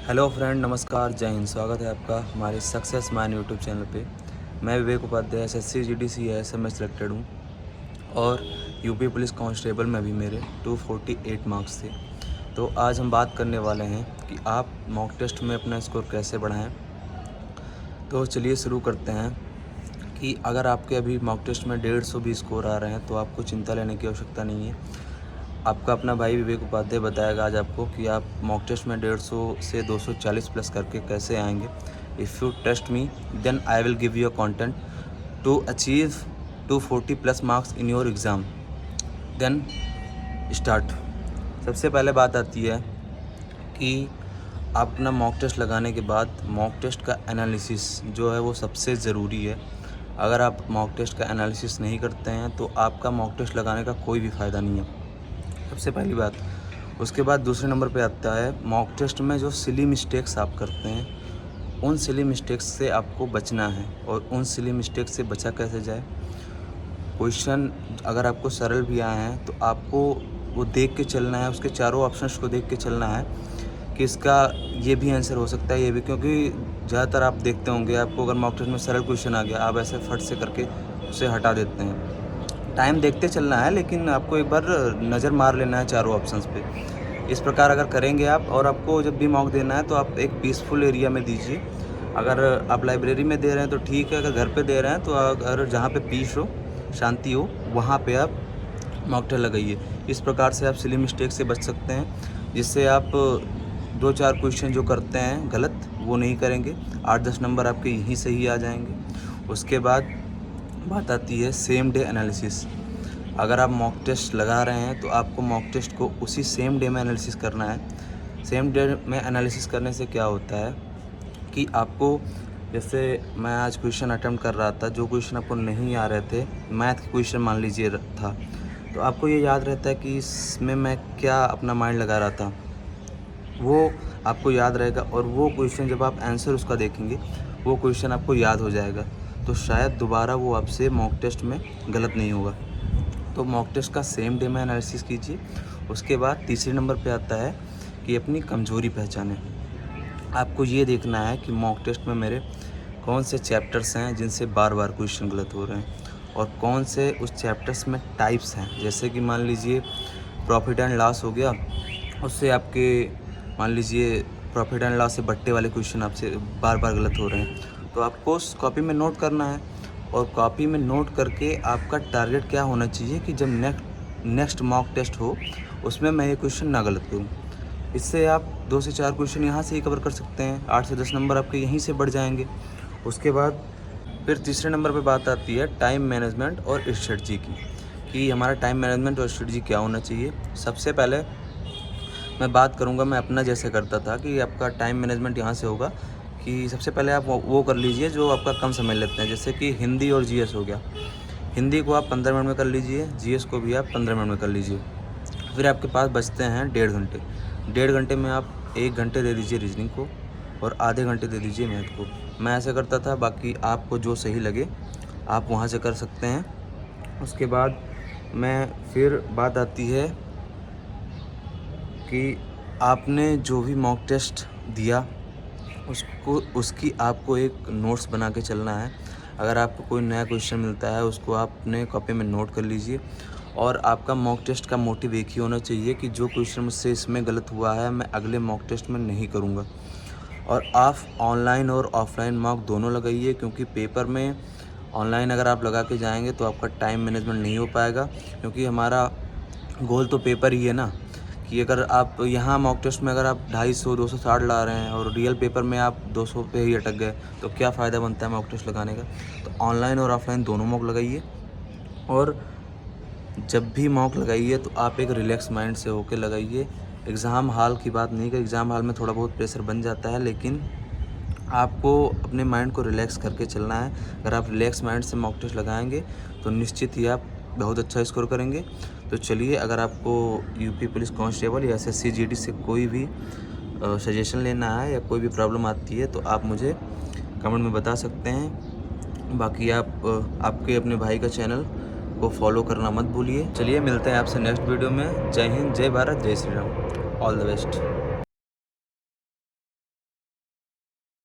Hello friend, नमस्कार, जय हिंद। स्वागत है आपका हमारे सक्सेस मैन यूट्यूब चैनल पे। मैं विवेक उपाध्याय एसएससी जीडीसी एएसएम में सिलेक्टेड हूँ और यूपी पुलिस कांस्टेबल में भी मेरे 248 मार्क्स थे। तो आज हम बात करने वाले हैं कि आप मॉक टेस्ट में अपना स्कोर कैसे बढ़ाएं। तो चलिए शुरू करते हैं कि अगर आपके अभी मॉक टेस्ट में 150 भी स्कोर आ रहे हैं तो आपको चिंता लेने की आवश्यकता नहीं है। आपका अपना भाई विवेक उपाध्याय बताएगा आज आपको कि आप मॉक टेस्ट में 150 से 240 प्लस करके कैसे आएंगे। If you test me then I will give you a content to achieve 240 plus marks in your exam. Then start. सबसे पहले बात आती है कि आप अपना मॉक टेस्ट लगाने के बाद मॉक टेस्ट का एनालिसिस जो है वो सबसे ज़रूरी है। अगर आप मॉक टेस्ट का एनालिसिस नहीं करते हैं तो आपका मॉक टेस्ट लगाने का कोई भी फ़ायदा नहीं है, सबसे पहली बात। उसके बाद दूसरे नंबर पे आता है मॉक टेस्ट में जो सिली मिस्टेक्स आप करते हैं, उन सिली मिस्टेक्स से आपको बचना है। और उन सिली मिस्टेक्स से बचा कैसे जाए, क्वेश्चन अगर आपको सरल भी आए हैं तो आपको वो देख के चलना है, उसके चारों ऑप्शंस को देख के चलना है कि इसका ये भी आंसर हो सकता है, ये भी। क्योंकि ज़्यादातर आप देखते होंगे, आपको अगर मॉक टेस्ट में सरल क्वेश्चन आ गया, आप ऐसे फट से करके उसे हटा देते हैं। टाइम देखते चलना है, लेकिन आपको एक बार नज़र मार लेना है चारों ऑप्शंस पे। इस प्रकार अगर करेंगे आप, और आपको जब भी मॉक देना है तो आप एक पीसफुल एरिया में दीजिए। अगर आप लाइब्रेरी में दे रहे हैं तो ठीक है, अगर घर पे दे रहे हैं तो अगर जहाँ पे पीस हो, शांति हो, वहाँ पे आप मॉक टेस्ट लगाइए। इस प्रकार से आप सिली मिस्टेक से बच सकते हैं, जिससे आप 2-4 क्वेश्चन जो करते हैं गलत वो नहीं करेंगे। 8-10 नंबर आपके यहीं से ही आ जाएंगे। उसके बाद बात आती है सेम डे एनालिसिस। अगर आप मॉक टेस्ट लगा रहे हैं तो आपको मॉक टेस्ट को उसी सेम डे में एनालिसिस करना है। सेम डे में एनालिसिस करने से क्या होता है कि आपको, जैसे मैं आज क्वेश्चन अटेम्प्ट कर रहा था, जो क्वेश्चन आपको नहीं आ रहे थे, मैथ के क्वेश्चन मान लीजिए था, तो आपको ये याद रहता है कि इसमें मैं क्या अपना माइंड लगा रहा था, वो आपको याद रहेगा। और वो क्वेश्चन जब आप आंसर उसका देखेंगे, वो क्वेश्चन आपको याद हो जाएगा, तो शायद दोबारा वो आपसे मॉक टेस्ट में गलत नहीं होगा। तो मॉक टेस्ट का सेम डे में एनालिसिस कीजिए। उसके बाद तीसरे नंबर पे आता है कि अपनी कमज़ोरी पहचानें। आपको ये देखना है कि मॉक टेस्ट में मेरे कौन से चैप्टर्स हैं जिनसे बार बार क्वेश्चन गलत हो रहे हैं, और कौन से उस चैप्टर्स में टाइप्स हैं। जैसे कि मान लीजिए प्रॉफिट एंड लॉस हो गया, उससे आपके मान लीजिए प्रॉफिट एंड लॉस से बट्टे वाले क्वेश्चन आपसे बार बार गलत हो रहे हैं, तो आपको उस कॉपी में नोट करना है। और कॉपी में नोट करके आपका टारगेट क्या होना चाहिए कि जब नेक्स्ट मॉक टेस्ट हो उसमें मैं ये क्वेश्चन ना गलत करूँ। इससे आप 2 से 4 क्वेश्चन यहाँ से ही कवर कर सकते हैं। 8 से 10 नंबर आपके यहीं से बढ़ जाएंगे। उसके बाद फिर तीसरे नंबर पे बात आती है टाइम मैनेजमेंट और स्ट्रेटजी की, कि हमारा टाइम मैनेजमेंट और स्ट्रेटजी क्या होना चाहिए। सबसे पहले मैं बात करूँगा, मैं अपना जैसे करता था, कि आपका टाइम मैनेजमेंट यहाँ से होगा कि सबसे पहले आप वो कर लीजिए जो आपका कम समय लेते हैं। जैसे कि हिंदी और जीएस हो गया, हिंदी को आप 15 मिनट में कर लीजिए, जीएस को भी आप 15 मिनट में कर लीजिए। फिर आपके पास बचते हैं 1.5 घंटे। 1.5 घंटे में आप 1 घंटे दे दीजिए रीजनिंग को और आधे घंटे दे दीजिए मैथ को। मैं ऐसे करता था, बाकी आपको जो सही लगे आप वहाँ से कर सकते हैं। उसके बाद फिर बात आती है कि आपने जो भी मॉक टेस्ट दिया उसकी आपको एक नोट्स बना के चलना है। अगर आपको कोई नया क्वेश्चन मिलता है उसको आप अपने कॉपी में नोट कर लीजिए। और आपका मॉक टेस्ट का मोटिव एक ही होना चाहिए कि जो क्वेश्चन मुझसे इसमें गलत हुआ है मैं अगले मॉक टेस्ट में नहीं करूँगा। और आप ऑनलाइन और ऑफलाइन मॉक दोनों लगाइए, क्योंकि पेपर में ऑनलाइन अगर आप लगा के जाएंगे तो आपका टाइम मैनेजमेंट नहीं हो पाएगा। क्योंकि हमारा गोल तो पेपर ही है ना, कि अगर आप यहाँ मॉक टेस्ट में अगर आप 250 260 ला रहे हैं और रियल पेपर में आप 200 पे ही अटक गए, तो क्या फ़ायदा बनता है मॉक टेस्ट लगाने का। तो ऑनलाइन और ऑफलाइन दोनों मॉक लगाइए। और जब भी मॉक लगाइए तो आप एक रिलैक्स माइंड से होकर लगाइए। एग्ज़ाम हॉल की बात नहीं, कि एग्ज़ाम हॉल में थोड़ा बहुत प्रेशर बन जाता है, लेकिन आपको अपने माइंड को रिलैक्स करके चलना है। अगर आप रिलैक्स माइंड से मॉक टेस्ट लगाएंगे तो निश्चित ही आप बहुत अच्छा स्कोर करेंगे। तो चलिए, अगर आपको यूपी पुलिस कांस्टेबल या एसएससी जीडी से कोई भी सजेशन लेना है या कोई भी प्रॉब्लम आती है तो आप मुझे कमेंट में बता सकते हैं। बाकी आप आपके अपने भाई का चैनल को फॉलो करना मत भूलिए। चलिए, मिलते हैं आपसे नेक्स्ट वीडियो में। जय हिंद, जय भारत, जय Shri Ram. All the best.